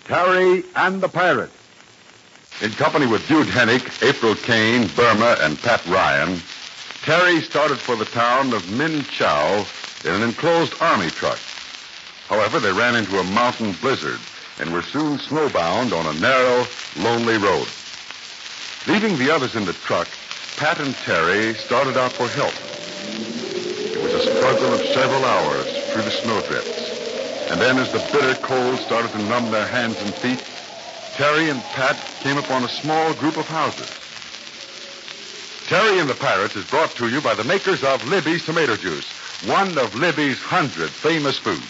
Terry and the Pirates. In company with Jude Hennick, April Kane, Burma, and Pat Ryan, Terry started for the town of Min Chow in an enclosed army truck. However, they ran into a mountain blizzard and were soon snowbound on a narrow, lonely road. Leaving the others in the truck, Pat and Terry started out for help. It was a struggle of several hours through the snowdrifts. And then as the bitter cold started to numb their hands and feet, Terry and Pat came upon a small group of houses. Terry and the Pirates is brought to you by the makers of Libby's Tomato Juice, one of Libby's 100 famous foods.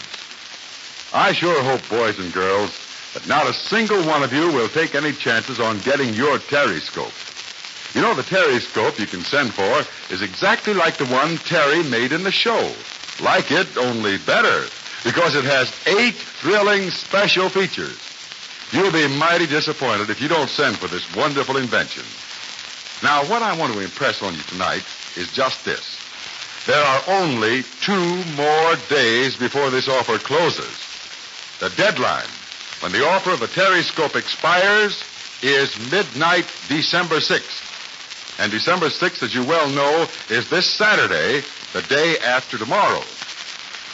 I sure hope, boys and girls, that not a single one of you will take any chances on getting your Terry-scope. You know, the Terry-scope you can send for is exactly like the one Terry made in the show. Like it, only better, because it has 8 thrilling special features. You'll be mighty disappointed if you don't send for this wonderful invention. Now, what I want to impress on you tonight is just this. There are only 2 more days before this offer closes. The deadline, when the offer of the Terry-scope expires, is midnight December 6th. And December 6th, as you well know, is this Saturday, the day after tomorrow.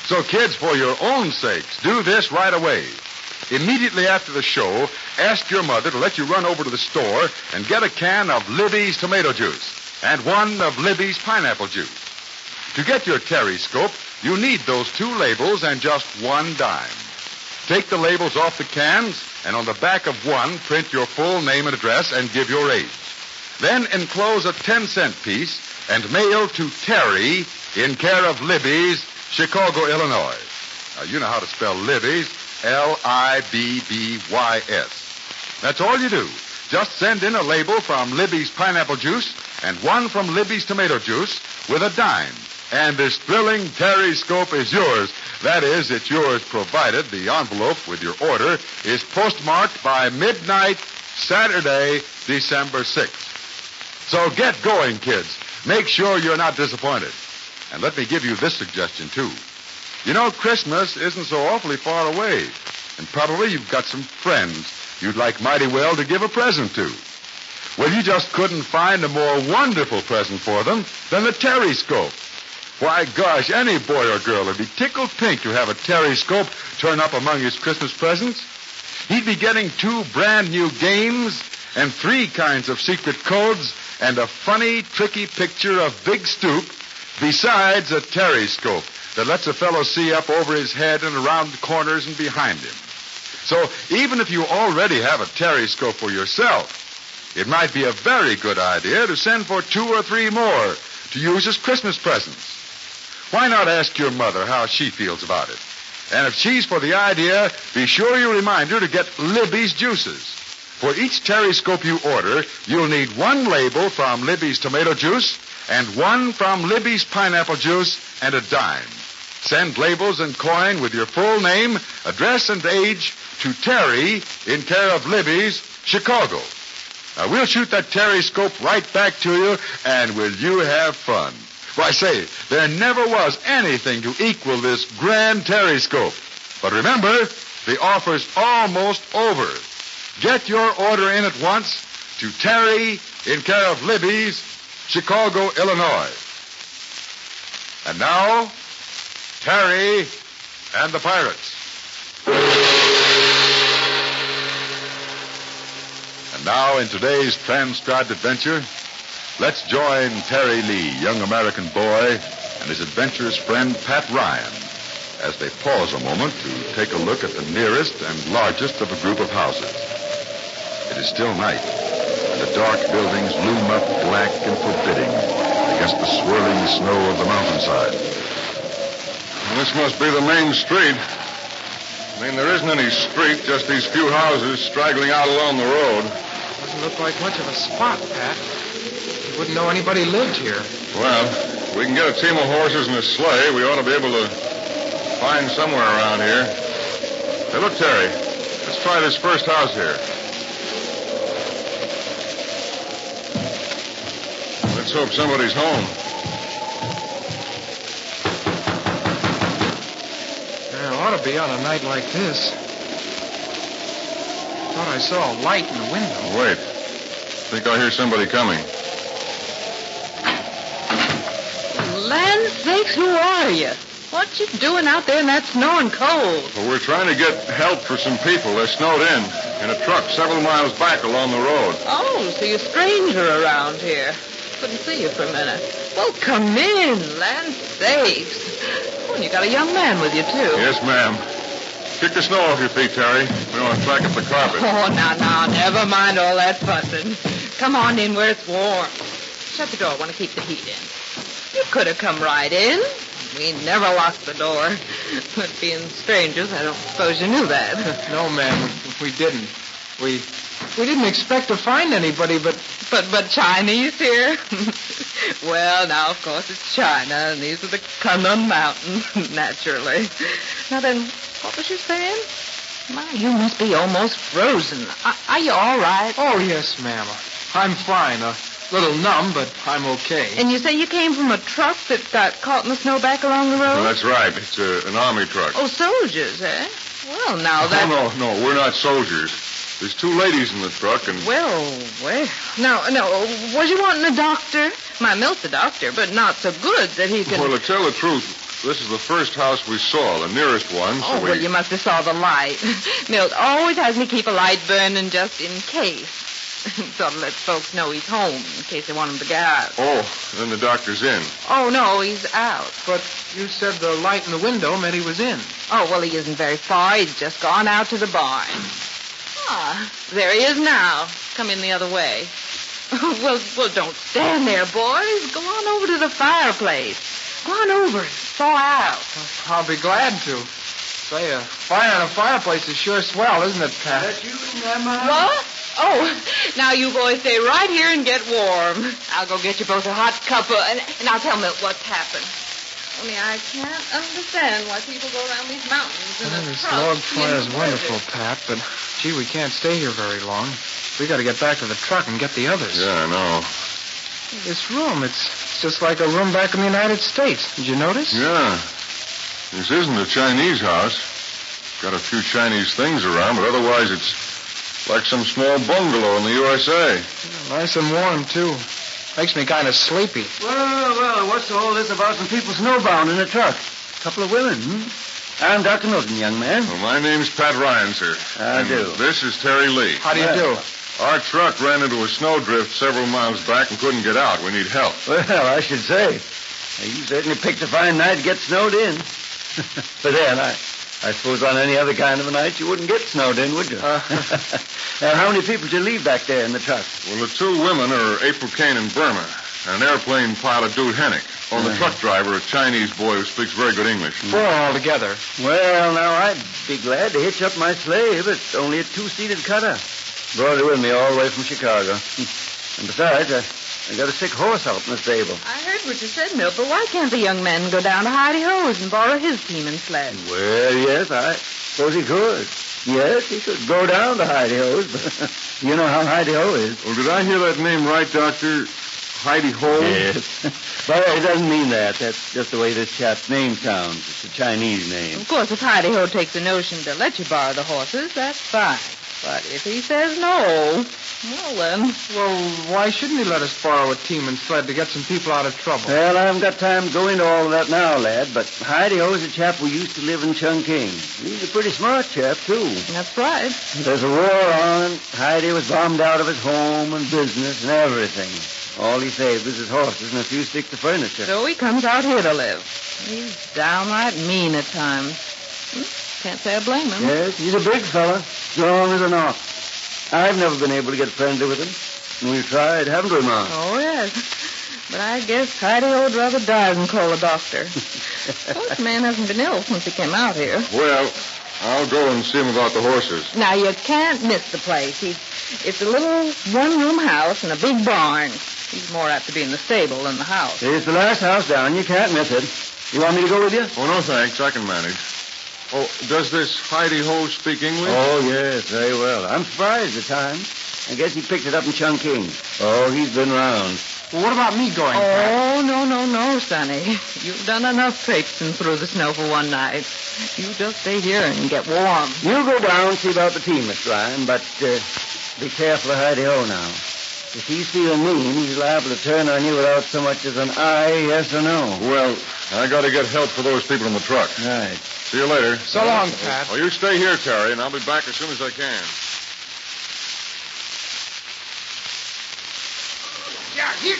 So, kids, for your own sakes, do this right away. Immediately after the show, ask your mother to let you run over to the store and get a can of Libby's tomato juice and one of Libby's pineapple juice. To get your Terry-scope, you need those 2 labels and just 1 dime. Take the labels off the cans, and on the back of one, print your full name and address and give your age. Then enclose a 10-cent piece and mail to Terry in care of Libby's, Chicago, Illinois. Now, you know how to spell Libby's, L-I-B-B-Y-S. That's all you do. Just send in a label from Libby's pineapple juice and one from Libby's tomato juice with a dime. And this thrilling Terry-scope is yours. That is, it's yours provided the envelope with your order is postmarked by midnight Saturday, December 6th. So get going, kids. Make sure you're not disappointed. And let me give you this suggestion, too. You know, Christmas isn't so awfully far away. And probably you've got some friends you'd like mighty well to give a present to. Well, you just couldn't find a more wonderful present for them than the Terry-scope. Why, gosh, any boy or girl would be tickled pink to have a Terry-scope turn up among his Christmas presents. He'd be getting 2 brand new games and 3 kinds of secret codes and a funny, tricky picture of Big Stoop, besides a Terry-scope that lets a fellow see up over his head and around the corners and behind him. So even if you already have a Terry-scope for yourself, it might be a very good idea to send for 2 or 3 more to use as Christmas presents. Why not ask your mother how she feels about it? And if she's for the idea, be sure you remind her to get Libby's juices. For each Terry-scope you order, you'll need 1 label from Libby's tomato juice and 1 from Libby's pineapple juice and a dime. Send labels and coin with your full name, address, and age to Terry in care of Libby's, Chicago. Now, we'll shoot that Terry-scope right back to you, and will you have fun? Why, say, there never was anything to equal this grand Terry-scope. But remember, the offer's almost over. Get your order in at once to Terry in care of Libby's, Chicago, Illinois. And now, Terry and the Pirates. And now, in today's transcribed adventure, let's join Terry Lee, young American boy, and his adventurous friend Pat Ryan, as they pause a moment to take a look at the nearest and largest of a group of houses. It is still night, and the dark buildings loom up black and forbidding against the swirling snow of the mountainside. This must be the main street. I mean, there isn't any street, just these few houses straggling out along the road. Doesn't look like much of a spot, Pat. You wouldn't know anybody lived here. Well, if we can get a team of horses and a sleigh, we ought to be able to find somewhere around here. Hey, look, Terry. Let's try this first house here. Let's hope somebody's home. There ought to be on a night like this. thought I saw a light in the window. Wait. I think I hear somebody coming. Land sakes, who are you? What you doing out there in that snow and cold? Well, we're trying to get help for some people. They're snowed in a truck several miles back along the road. Oh, so you're a stranger around here. Couldn't see you for a minute. Well, come in, land sakes. Oh, and you got a young man with you, too. Yes, ma'am. Kick the snow off your feet, Terry. We don't want to track up the carpet. Oh, now, never mind all that fussing. Come on in where it's warm. Shut the door. I want to keep the heat in. You could have come right in. We never locked the door. But being strangers, I don't suppose you knew that. No, ma'am, we didn't. We didn't expect to find anybody, but Chinese here? Well, now, of course, it's China, and these are the Kunlun Mountains, naturally. Now then, what was you saying? My, you must be almost frozen. Are you all right? Oh, yes, ma'am. I'm fine. A little numb, but I'm okay. And you say you came from a truck that got caught in the snow back along the road? Well, that's right. It's an army truck. Oh, soldiers, eh? Well, now that... No, we're not soldiers. There's two ladies in the truck, and... Well. No, was you wanting a doctor? My Milt's a doctor, but not so good that he can... Well, to tell the truth, this is the first house we saw, the nearest one, so well, you must have saw the light. Milt always has me keep a light burning just in case. Sort of lets folks know he's home in case they want him to get out. Oh, then the doctor's in. Oh, no, he's out. But you said the light in the window meant he was in. Oh, well, he isn't very far. He's just gone out to the barn. Ah, there he is now. Come in the other way. Well, don't stand there, boys. Go on over to the fireplace. Go on over and thaw out. I'll be glad to. Say, a fire in a fireplace is sure swell, isn't it, Pat? That you, Mama? What? Oh, now you boys stay right here and get warm. I'll go get you both a hot cuppa, and I'll tell Milt what's happened. Only I can't understand why people go around these mountains in a This truck. log fire's wonderful, Pat, but, gee, we can't stay here very long. We got to get back to the truck and get the others. Yeah, I know. This room, it's just like a room back in the United States. Did you notice? Yeah. This isn't a Chinese house. Got a few Chinese things around, but otherwise it's like some small bungalow in the USA. Nice and warm, too. Makes me kind of sleepy. Well, what's all this about some people snowbound in a truck? A couple of women, I'm Dr. Milton, young man. Well, my name's Pat Ryan, sir. How do? This is Terry Lee. How do you do? Our truck ran into a snowdrift several miles back and couldn't get out. We need help. Well, I should say. You certainly picked a fine night to get snowed in. But then, I suppose on any other kind of a night you wouldn't get snowed in, would you? Now, how many people did you leave back there in the truck? Well, the two women are April Kane and Burma, and an airplane pilot, Dude Hennick. Oh, the truck driver, a Chinese boy who speaks very good English. 4 altogether. Well, now, I'd be glad to hitch up my sleigh, but it's only a 2-seated cutter. Brought it with me all the way from Chicago. And besides, I got a sick horse out in the stable. I heard what you said, Milt, but why can't the young man go down to Heidi Ho's and borrow his team and sled? Well, yes, I suppose he could. Yes, he could go down to Heidi Ho's, but you know how Heidi Ho is. Well, did I hear that name right, Doctor? Heidi Ho? Yes. But it doesn't mean that. That's just the way this chap's name sounds. It's a Chinese name. Of course, if Heidi Ho takes the notion to let you borrow the horses, that's fine. But if he says no, well then... Well, why shouldn't he let us borrow a team and sled to get some people out of trouble? Well, I haven't got time to go into all of that now, lad, but Heidi Ho's a chap who used to live in Chungking. He's a pretty smart chap, too. That's right. There's a war on. Heidi was bombed out of his home and business and everything. All he saved was his horses and a few sticks of furniture. So he comes out here to live. He's downright mean at times. Can't say I blame him. Yes, he's a big fella, strong as an ox. I've never been able to get friendly with him. And we've tried, haven't we, Ma? Oh, yes. But I guess Heidi would rather die than call a doctor. Well, the man hasn't been ill since he came out here. Well, I'll go and see him about the horses. Now, you can't miss the place. It's a little one-room house and a big barn. He's more apt to be in the stable than the house. It's the last house down. You can't miss it. You want me to go with you? Oh, no, thanks. I can manage. Oh, does this Heidi Ho speak English? Oh, yes, very well. I'm surprised at times. I guess he picked it up in Chungking. Oh, he's been around. Well, what about me going, Pat? Oh, no, Sonny. You've done enough traipsing through the snow for one night. You just stay here and get warm. You go down and see about the team, Mr. Ryan, but be careful of Heidi-Ho now. If he's feeling mean, he's liable to turn on you without so much as an aye, yes or no. Well, I got to get help for those people in the truck. Right. See you later. So long, Pat. Well, you stay here, Terry, and I'll be back as soon as I can. Yeah, here.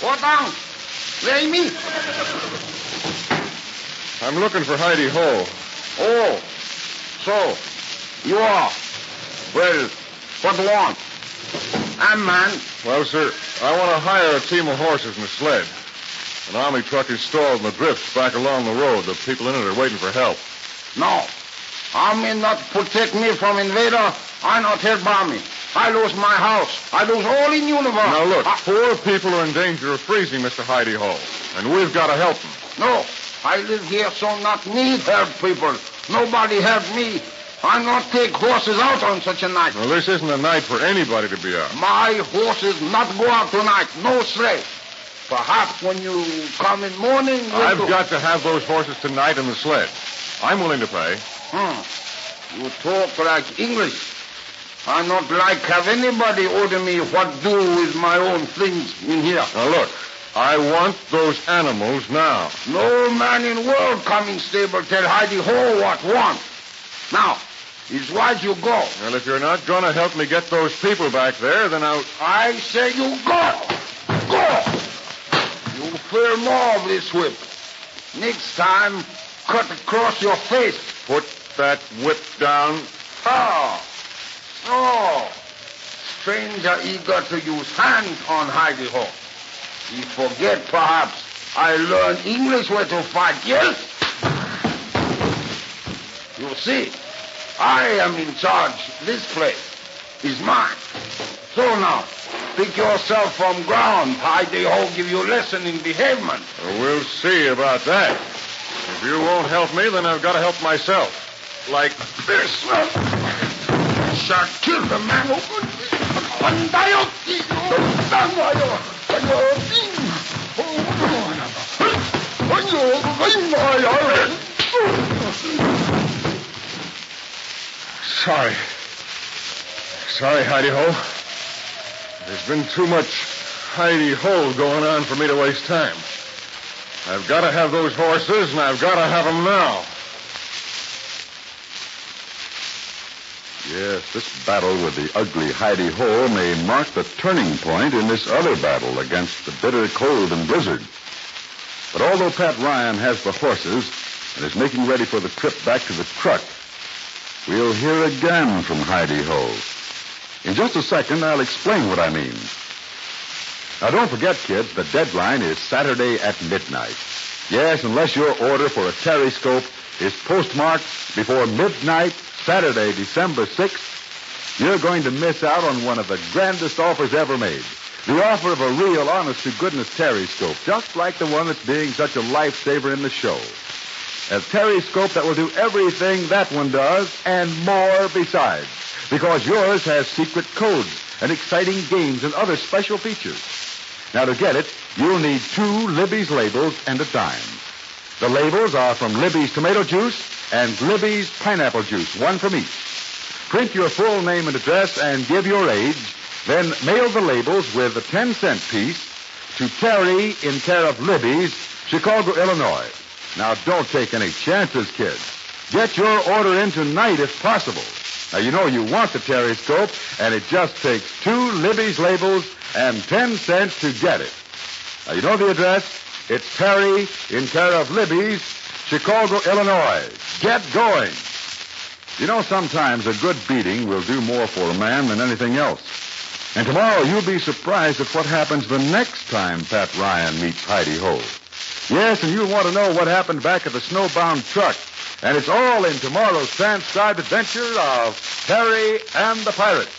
What down? Lay me. I'm looking for Heidi-Ho. Oh, so you are. Well, what do you want? I'm man. Well, sir, I want to hire a team of horses and a sled. An army truck is stalled in the drifts back along the road. The people in it are waiting for help. No. Army not protect me from invader. I not help army. I lose my house. I lose all in universe. Now, look, 4 people are in danger of freezing, Mr. Heidi-Ho, and we've got to help them. No. I live here so not need help people. Nobody help me. I not take horses out on such a night. Well, this isn't a night for anybody to be out. My horses not go out tonight. No sleigh. Perhaps when you come in morning... I've got to have those horses tonight in the sled. I'm willing to pay. You talk like English. I not like have anybody order me what do with my own things in here. Now, look, I want those animals now. No man in world coming stable tell Heidi-Ho what want. Now, it's wise you go. Well, if you're not going to help me get those people back there, then I'll... I say you go. Go. You feel more of this whip. Next time, cut across your face. Put that whip down. Oh. Stranger eager to use hands on Heidi-Ho. He forget, perhaps, I learned English way to fight, yes? You see, I am in charge. This place is mine. So now, pick yourself from ground. Heidi-Ho give you lesson in behavement. Well, we'll see about that. If you won't help me, then I've got to help myself. Like this. Shall kill the man who... Sorry, Heidi-Ho. There's been too much Heidi-Ho going on for me to waste time. I've got to have those horses, and I've got to have them now. Yes, this battle with the ugly Heidi-Ho may mark the turning point in this other battle against the bitter cold and blizzard. But although Pat Ryan has the horses and is making ready for the trip back to the truck, we'll hear again from Heidi-Ho. In just a second, I'll explain what I mean. Now, don't forget, kids, the deadline is Saturday at midnight. Yes, unless your order for a Terryscope is postmarked before midnight, Saturday, December 6th, you're going to miss out on one of the grandest offers ever made. The offer of a real, honest-to-goodness Terryscope, just like the one that's being such a lifesaver in the show. A Terryscope that will do everything that one does and more besides, because yours has secret codes and exciting games and other special features. Now, to get it, you'll need 2 Libby's labels and a dime. The labels are from Libby's tomato juice and Libby's pineapple juice, one from each. Print your full name and address and give your age, then mail the labels with a 10-cent piece to Terry in care of Libby's, Chicago, Illinois. Now, don't take any chances, kids. Get your order in tonight if possible. Now, you know you want the Terryscope, and it just takes 2 Libby's labels and 10 cents to get it. Now, you know the address? It's Terry in care of Libby's, Chicago, Illinois. Get going. You know, sometimes a good beating will do more for a man than anything else. And tomorrow you'll be surprised at what happens the next time Pat Ryan meets Heidi-Ho. Yes, and you'll want to know what happened back at the snowbound truck. And it's all in tomorrow's transcribed adventure of Terry and the Pirates.